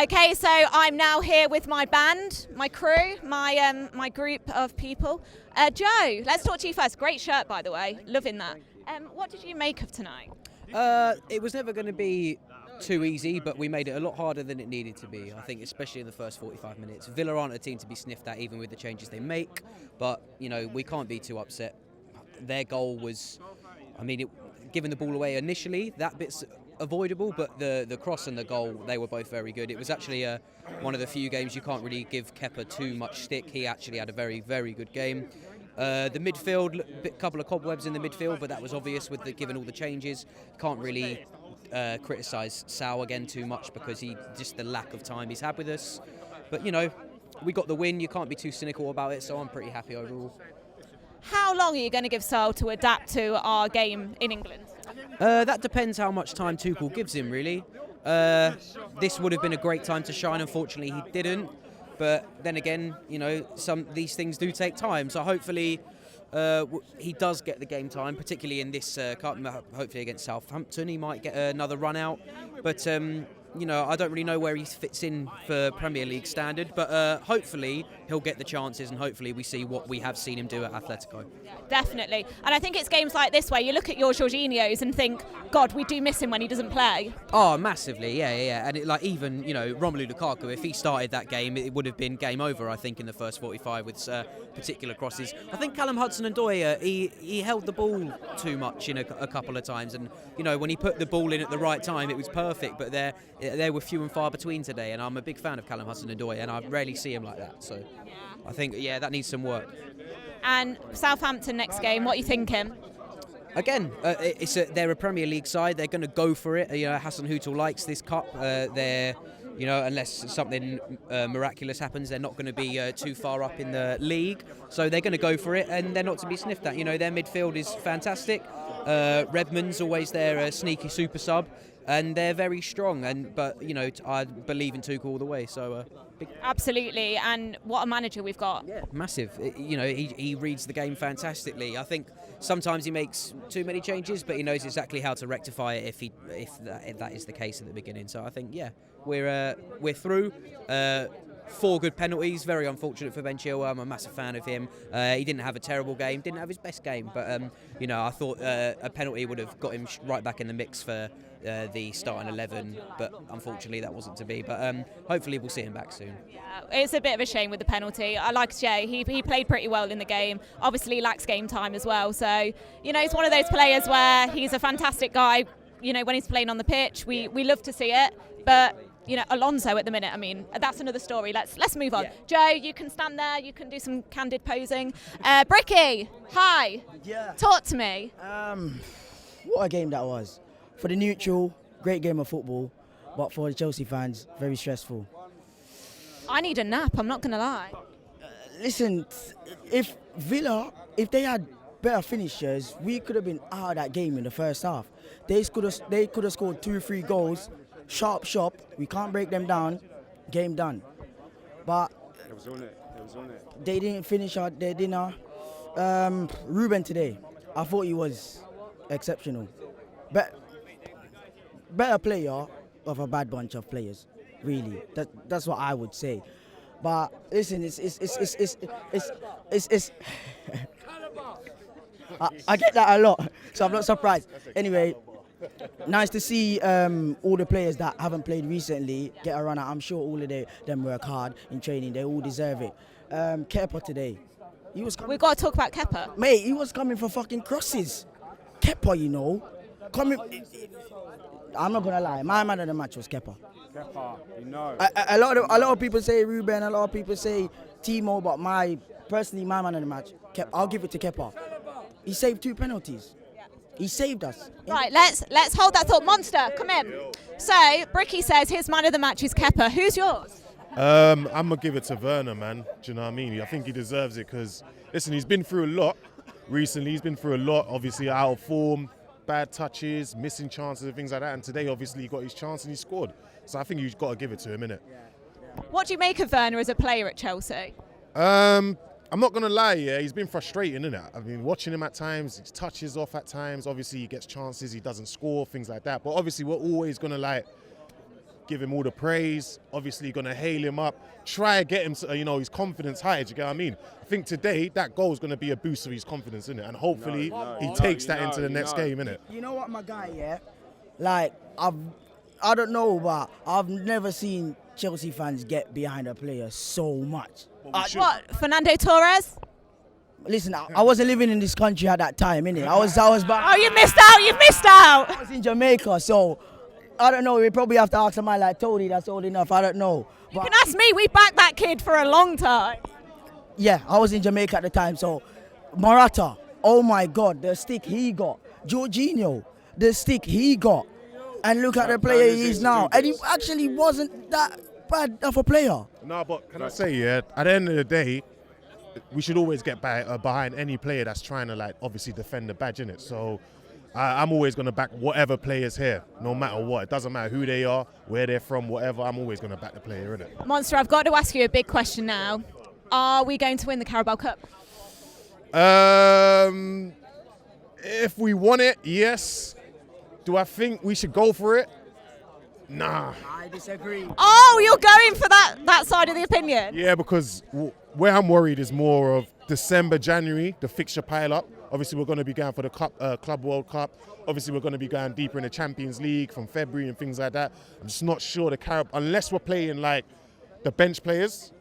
Okay, so I'm now here with my band, my crew, my group of people. Joe, let's talk to you first. Great shirt, by the way. Loving that. What did you make of tonight? It was never going to be too easy, but we made it a lot harder than it needed to be. I think, especially in the first 45 minutes. Villa aren't a team to be sniffed at, even with the changes they make. But we can't be too upset. Their goal was, giving the ball away initially, that bit's avoidable, but the cross and the goal, they were both very good. It was actually one of the few games you can't really give Kepa too much stick. He actually had a very, very good game. The midfield, a couple of cobwebs in the midfield, but that was obvious given all the changes. Can't really criticise Sal again too much because just the lack of time he's had with us. But we got the win. You can't be too cynical about it, so I'm pretty happy overall. How long are you going to give Sal to adapt to our game in England? That depends how much time Tuchel gives him, really. This would have been a great time to shine. Unfortunately, he didn't. But then again, these things do take time. So hopefully he does get the game time, particularly in this cup. Hopefully against Southampton, he might get another run out. But I don't really know where he fits in for Premier League standard. But hopefully he'll get the chances, and hopefully we see what we have seen him do at Atletico. Yeah, definitely. And I think it's games like this where you look at your Jorginhos and think, God, we do miss him when he doesn't play. Oh, massively, yeah. And even Romelu Lukaku, if he started that game, it would have been game over. I think in the first 45 with particular crosses. I think Callum Hudson-Odoi, he held the ball too much in a couple of times, and when he put the ball in at the right time, it was perfect. But they were few and far between today, and I'm a big fan of Callum Hudson-Odoi, and I rarely see him like that. So I think that needs some work. And Southampton next game, what are you thinking? Again, they're a Premier League side. They're going to go for it. Hassan Hutel likes this cup. Unless something miraculous happens, they're not going to be too far up in the league. So they're going to go for it, and they're not to be sniffed at. Their midfield is fantastic. Redmond's always their sneaky super sub, and they're very strong. But I believe in Tuchel all the way. So. Absolutely, and what a manager we've got. Yeah, massive. He reads the game fantastically. I think sometimes he makes too many changes, but he knows exactly how to rectify it if that is the case at the beginning. So I think we're through. 4 good penalties, very unfortunate for Ben Chilwell. I'm a massive fan of him. He didn't have a terrible game, didn't have his best game, but I thought a penalty would have got him right back in the mix for the starting 11, but unfortunately that wasn't to be. But hopefully we'll see him back soon. Yeah, it's a bit of a shame with the penalty. I like Jay. He played pretty well in the game. Obviously lacks game time as well. So he's one of those players where he's a fantastic guy. When he's playing on the pitch, we love to see it, but. Alonso at the minute, that's another story. Let's move on. Yeah. Joe, you can stand there. You can do some candid posing. Bricky, hi. Yeah. Talk to me. What a game that was. For the neutral, great game of football. But for the Chelsea fans, very stressful. I need a nap, I'm not going to lie. Listen, if Villa, if they had better finishers, we could have been out of that game in the first half. They could have scored 2-3 goals. Sharp, we can't break them down, game done. But it was on it. They didn't finish their dinner. Ruben today, I thought he was exceptional. Better player of a bad bunch of players, really. That's what I would say. But listen, it's I get that a lot, so I'm not surprised. Anyway. Nice to see all the players that haven't played recently get a run out. I'm sure all of them work hard in training. They all deserve it. Kepa today, we've got to talk about Kepa. Mate, he was coming for fucking crosses. Kepa, coming. I'm not gonna lie. My man of the match was Kepa. A lot of people say Ruben. A lot of people say Timo, but personally, my man of the match. I'll give it to Kepa. He saved 2 penalties. He saved us. Right, let's hold that thought. Monster, come in. So, Bricky says his man of the match is Kepa. Who's yours? I'm going to give it to Werner, man. Do you know what I mean? I think he deserves it because, listen, he's been through a lot recently. He's been through a lot, obviously out of form, bad touches, missing chances and things like that. And today, obviously, he got his chance and he scored. So I think you've got to give it to him, innit? What do you make of Werner as a player at Chelsea? I'm not going to lie, he's been frustrating, isn't it? Watching him at times, his touches off at times. Obviously, he gets chances, he doesn't score, things like that. But obviously, we're always going to give him all the praise, obviously going to hail him up, try to get him, his confidence high, do you get what I mean? I think today that goal is going to be a boost of his confidence, innit? And hopefully he takes that into the next game, innit? You know what, my guy, yeah? Like, I don't know, but I've never seen Chelsea fans get behind a player so much. What, Fernando Torres? Listen, I wasn't living in this country at that time, innit? I was back. Oh, you missed out. I was in Jamaica, so I don't know. We probably have to ask somebody like Tony that's old enough. I don't know. You can ask me. We backed that kid for a long time. Yeah, I was in Jamaica at the time. So Morata, oh my God, the stick he got. Jorginho, the stick he got. And look at the player he is now. And he actually wasn't that bad of a player. No, but can I say, at the end of the day, we should always get behind any player that's trying to, obviously defend the badge, innit? So I'm always going to back whatever player's here, no matter what. It doesn't matter who they are, where they're from, whatever. I'm always going to back the player, innit? Monster, I've got to ask you a big question now. Are we going to win the Carabao Cup? If we won it, yes. Do I think we should go for it? Nah. I disagree. Oh, you're going for that side of the opinion? Yeah, because where I'm worried is more of December, January, the fixture pile up. Obviously, we're going to be going for the Club World Cup. Obviously, we're going to be going deeper in the Champions League from February and things like that. I'm just not sure unless we're playing the bench players,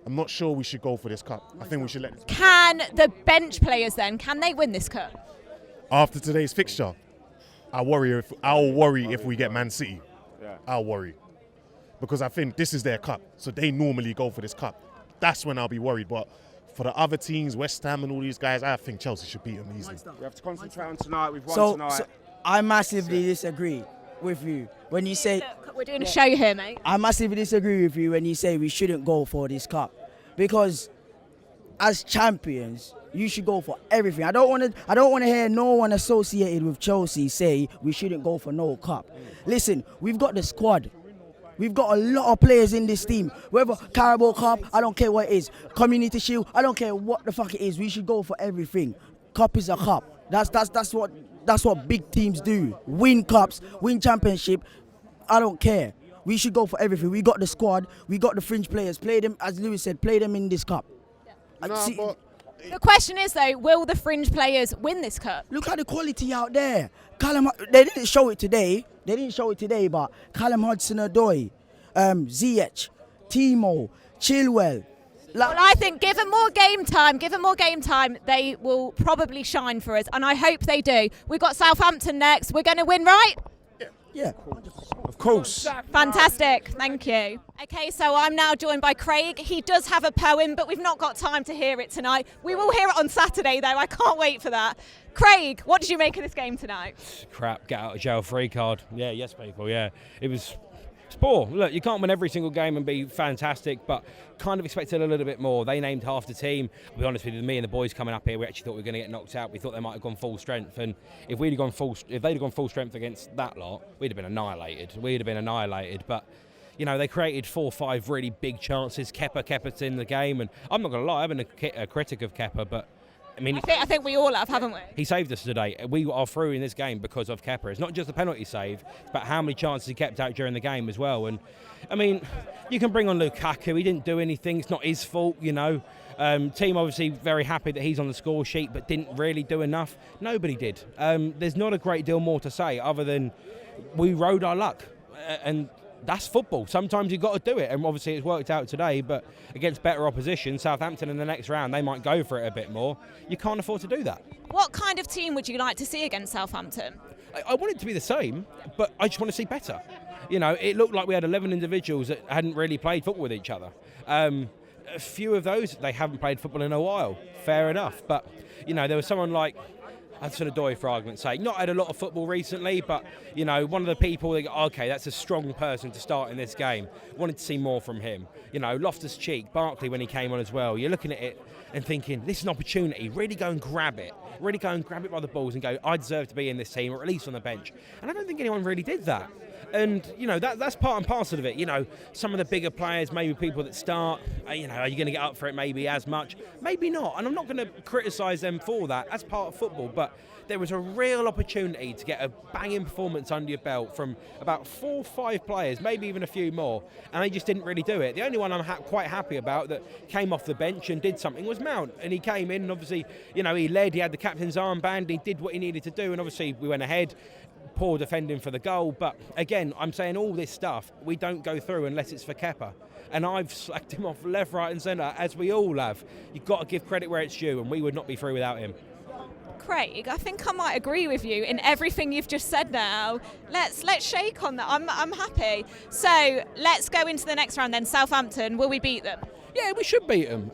I'm not sure we should go for this cup. I think we should let this. Can the bench players then, can they win this cup? After today's fixture, I'll worry if we get Man City. Yeah. I'll worry. Because I think this is their cup, so they normally go for this cup. That's when I'll be worried. But for the other teams, West Ham and all these guys, I think Chelsea should beat them easily. We have to concentrate on tonight. We've won tonight. So I massively disagree with you when you say... We're doing a show here, mate. I massively disagree with you when you say we shouldn't go for this cup. Because as champions, you should go for everything. I don't want to hear no one associated with Chelsea say we shouldn't go for no cup. Listen, we've got the squad. We've got a lot of players in this team. Whether Carabao Cup, I don't care what it is. Community Shield, I don't care what the fuck it is. We should go for everything. Cup is a cup. That's what big teams do. Win cups, win championship. I don't care. We should go for everything. We got the squad. We got the fringe players. Play them, as Lewis said, play them in this cup. The question is though, will the fringe players win this cup? Look at the quality out there. They didn't show it today. But Callum Hudson-Odoi, Ziyech, Timo, Chilwell. Well, I think give them more game time, they will probably shine for us. And I hope they do. We've got Southampton next. We're going to win, right? Yeah. Of course. Fantastic. Thank you. Okay, so I'm now joined by Craig. He does have a poem, but we've not got time to hear it tonight. We will hear it on Saturday, though. I can't wait for that. Craig, what did you make of this game tonight? Crap, get out of jail free card. Yeah, yes, people, yeah. It's poor. Look, you can't win every single game and be fantastic, but kind of expected a little bit more. They named half the team. I'll be honest with you, me and the boys coming up here, we actually thought we were going to get knocked out. We thought they might have gone full strength, and if they'd have gone full strength against that lot, we'd have been annihilated. But they created 4 or 5 really big chances. Kepa's in the game, and I'm not going to lie, I've been a critic of Kepa, but I think we all have, haven't we? He saved us today. We are through in this game because of Kepa. It's not just the penalty save, but how many chances he kept out during the game as well. And you can bring on Lukaku. He didn't do anything. It's not his fault, Team obviously very happy that he's on the score sheet, but didn't really do enough. Nobody did. There's not a great deal more to say other than we rode our luck. And that's football. Sometimes you've got to do it, and obviously it's worked out today, but against better opposition, Southampton in the next round, they might go for it a bit more. You can't afford to do that. What kind of team would you like to see against Southampton? I want it to be the same, but I just want to see better. It looked like we had 11 individuals that hadn't really played football with each other. A few of those, they haven't played football in a while. Fair enough. But, there was someone like Hudson-Odoi, for argument's sake, not had a lot of football recently, but one of the people that okay, that's a strong person to start in this game. Wanted to see more from him. Loftus-Cheek, Barkley when he came on as well. You're looking at it and thinking this is an opportunity. Really go and grab it. Really go and grab it by the balls and go, I deserve to be in this team, or at least on the bench. And I don't think anyone really did that. And, that's part and parcel of it. Some of the bigger players, maybe people that start, are you going to get up for it maybe as much? Maybe not. And I'm not going to criticise them for that. That's part of football. But there was a real opportunity to get a banging performance under your belt from about 4 or 5 players, maybe even a few more, and they just didn't really do it. The only one I'm quite happy about that came off the bench and did something was Mount, and he came in and obviously, he led, he had the captain's armband, he did what he needed to do, and obviously we went ahead. Poor defending for the goal, but again, I'm saying all this stuff we don't go through unless it's for Kepa. And I've slacked him off left, right and centre, as we all have. You've got to give credit where it's due, and we would not be through without him. Craig, I think I might agree with you in everything you've just said now. Let's shake on that. I'm happy. So let's go into the next round then. Southampton, will we beat them? Yeah, we should beat them.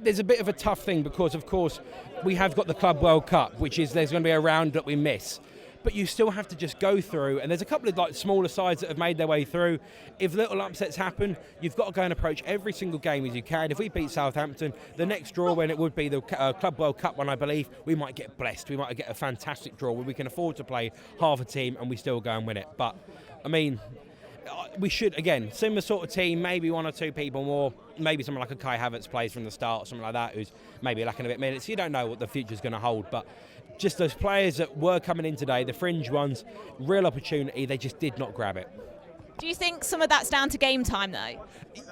There's a bit of a tough thing because, of course, we have got the Club World Cup, which is there's going to be a round that we miss. But you still have to just go through, and there's a couple of smaller sides that have made their way through. If little upsets happen, you've got to go and approach every single game as you can. If we beat Southampton, the next draw, when it would be the Club World Cup one, I believe, we might get blessed. We might get a fantastic draw where we can afford to play half a team and we still go and win it. But, we should, again, similar sort of team, maybe 1 or 2 people more, maybe someone like a Kai Havertz plays from the start, something like that, who's maybe lacking a bit of minutes. You don't know what the future's going to hold, but just those players that were coming in today, the fringe ones, real opportunity, they just did not grab it. Do you think some of that's down to game time though?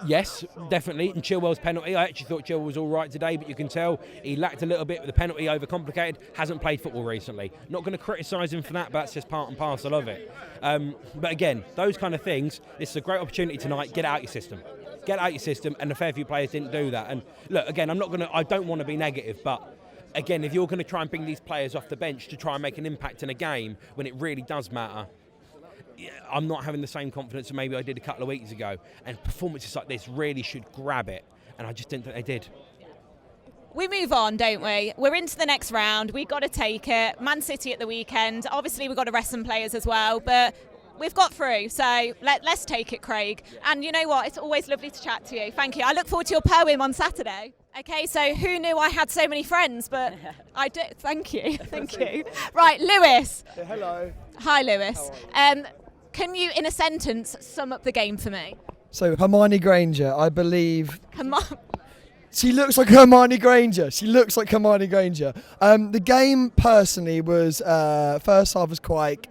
Yes, definitely. And Chilwell's penalty, I actually thought Chilwell was all right today, but you can tell he lacked a little bit with the penalty, overcomplicated, hasn't played football recently. Not going to criticise him for that, but that's just part and parcel of it. But again, those kind of things, this is a great opportunity tonight, get out your system. Get out your system, and a fair few players didn't do that. And look, again, I don't want to be negative, but again, if you're going to try and bring these players off the bench to try and make an impact in a game when it really does matter, I'm not having the same confidence that maybe I did a couple of weeks ago. And performances like this really should grab it, and I just didn't think they did. We move on, don't we? We're into the next round. We've got to take it. Man City at the weekend. Obviously, we've got to rest some players as well, but we've got through. So let's take it, Craig. And you know what? It's always lovely to chat to you. Thank you. I look forward to your poem on Saturday. Okay, so who knew I had so many friends? But I did. Thank you. Thank you. Right, Lewis. Yeah, hello. Hi, Lewis. Can you, in a sentence, sum up the game for me? So Hermione Granger, I believe. She looks like Hermione Granger. The game personally was first half was quite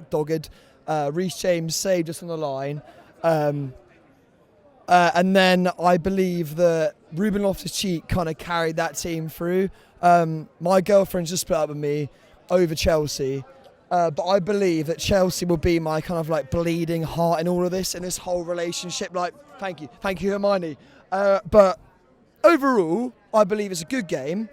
dogged. Reece James saved us on the line. And then I believe that Ruben Loftus-Cheek kind of carried that team through. My girlfriend just split up with me over Chelsea. But I believe that Chelsea will be my kind of like bleeding heart in all of this, in this whole relationship. Like, thank you, Hermione. But overall, I believe it's a good game.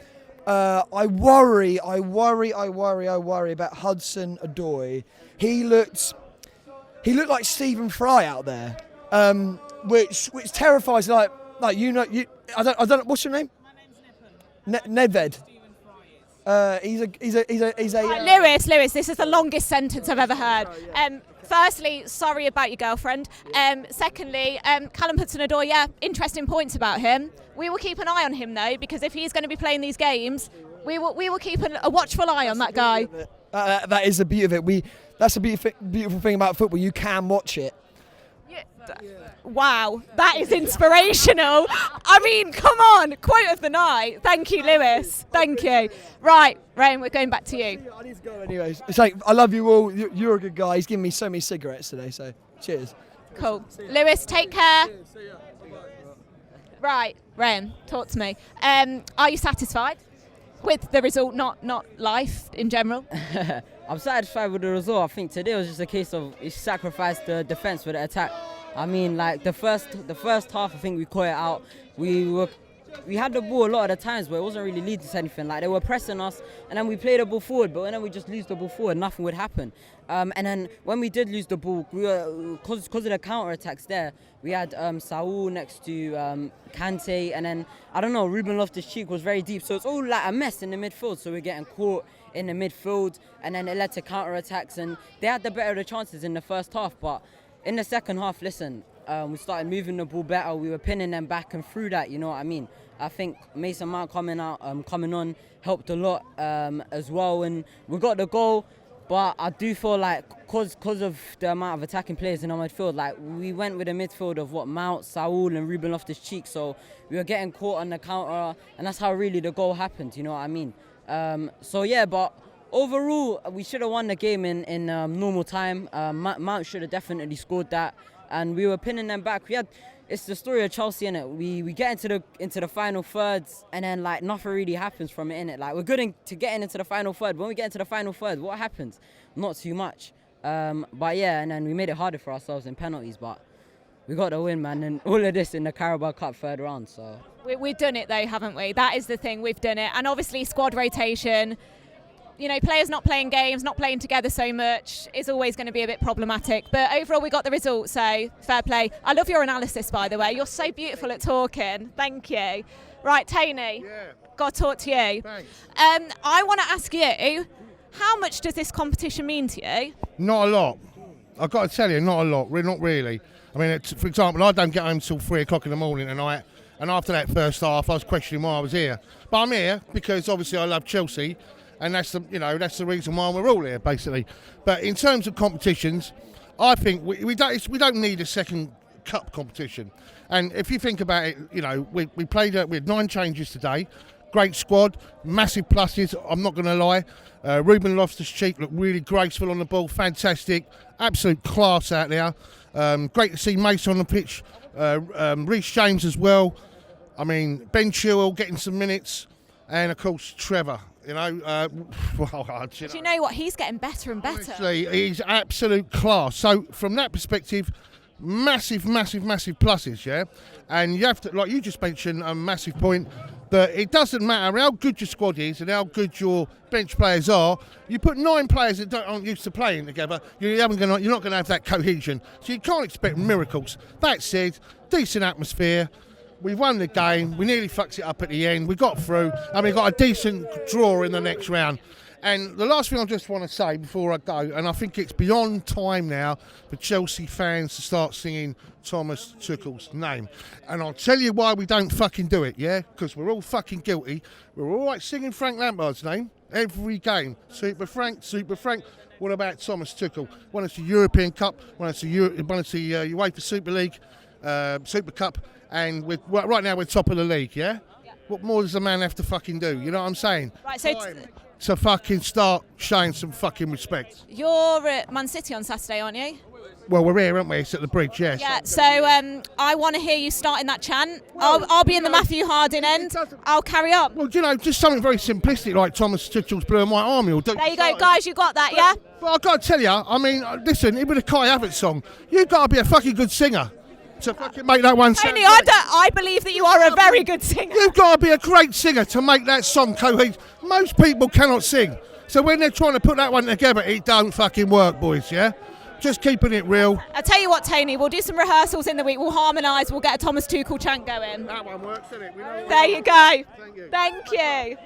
I worry about Hudson-Odoi. He looked like Stephen Fry out there, which terrifies. I don't know. What's your name? My name's Nedved. He's a. Lewis, this is the longest sentence I've ever heard. Firstly, sorry about your girlfriend. Secondly, Callum Hudson-Odoi, yeah, interesting points about him. We will keep an eye on him though, because if he's going to be playing these games, we will keep a watchful eye on that guy. That is the beauty of it. That's the beautiful thing about football. You can watch it. Wow, that is inspirational. I mean, come on, quote of the night. Thank you, Lewis. Thank you. Right, Ryan, we're going back to you. I need to go anyways. It's like, I love you all. You're a good guy. He's given me so many cigarettes today, so cheers. Cool. Lewis, take care. Right, Ryan, talk to me. Are you satisfied with the result, not life in general? I'm satisfied with the result. I think today was just a case of he sacrificed the defence for the attack. I mean, like the first half, I think we caught it out. We had the ball a lot of the times, but it wasn't really leading to anything. Like they were pressing us, and then we played the ball forward. But when we just lose the ball forward, nothing would happen. And then when we did lose the ball, we were because of the counter attacks there. We had Saul next to Kante, and then I don't know, Ruben Loftus-Cheek was very deep. So it's all like a mess in the midfield. So we're getting caught in the midfield, and then it led to counter attacks. And they had the better of the chances in the first half, but in the second half, listen, we started moving the ball better. We were pinning them back and through that, you know what I mean? I think Mason Mount coming on helped a lot as well. And we got the goal. But I do feel like because of the amount of attacking players in our midfield, like we went with a midfield of Mount, Saul and Ruben Loftus-Cheek, so we were getting caught on the counter, and that's how really the goal happened, you know what I mean? So yeah, but overall, we should have won the game in normal time. Mount should have definitely scored that, and we were pinning them back. It's the story of Chelsea, innit? We get into the final thirds, and then like nothing really happens from it, innit? Like we're good to getting into the final third. When we get into the final third, what happens? Not too much. But yeah, and then we made it harder for ourselves in penalties, but we got the win, man. And all of this in the Carabao Cup third round. So We've done it though, haven't we? That is the thing, we've done it. And obviously squad rotation, you know, players not playing games, not playing together so much is always going to be a bit problematic. But overall, we got the result, so fair play. I love your analysis, by the way. You're so beautiful at talking. Thank you. Right, Tony, got to talk to you. Thanks. I want to ask you, how much does this competition mean to you? Not a lot. I've got to tell you, not a lot. Not really. I mean, for example, I don't get home till 3 o'clock in the morning tonight, and after that first half, I was questioning why I was here. But I'm here because obviously I love Chelsea. And that's the reason why we're all here, basically. But in terms of competitions, I think we don't need a second cup competition. And if you think about it, you know, we had 9 changes today, great squad, massive pluses. I'm not going to lie. Ruben Loftus-Cheek looked really graceful on the ball, fantastic, absolute class out there. Great to see Mason on the pitch, Reece James as well. I mean, Ben Chilwell getting some minutes, and of course Trevor. You know, Do you know what? He's getting better and better. Honestly, he's absolute class. So from that perspective, massive pluses, yeah. And you have to, like you just mentioned, a massive point that it doesn't matter how good your squad is and how good your bench players are. You put 9 players that aren't used to playing together, you're not going to have that cohesion. So you can't expect miracles. That said, decent atmosphere. We won the game. We nearly fucked it up at the end. We got through, and we got a decent draw in the next round. And the last thing I just want to say before I go, and I think it's beyond time now for Chelsea fans to start singing Thomas Tuchel's name. And I'll tell you why we don't fucking do it, yeah? Because we're all fucking guilty. We're all right singing Frank Lampard's name every game. Super Frank, Super Frank. What about Thomas Tuchel? Won us the European Cup, won us the UEFA Super League, Super Cup. And right now we're top of the league, yeah? What more does a man have to fucking do? You know what I'm saying? Right, so to fucking start showing some fucking respect. You're at Man City on Saturday, aren't you? Well, we're here, aren't we? It's at the bridge, yes. Yeah, so I want to hear you starting that chant. I'll be in the Matthew Harding end. I'll carry up. Well, you know, just something very simplistic like Thomas Tuchel's Blue and White Army. There you go, guys, you got that, yeah? Well, I've got to tell you, I mean, listen, even a Kai Havertz song, you've got to be a fucking good singer to fucking make that one sound. Tony, I believe that you are a very good singer. You've got to be a great singer to make that song cohesive. Most people cannot sing. So when they're trying to put that one together, it don't fucking work, boys, yeah? Just keeping it real. I'll tell you what, Tony, we'll do some rehearsals in the week. We'll harmonise. We'll get a Thomas Tuchel chant going. That one works, doesn't it? There you go. Thank you.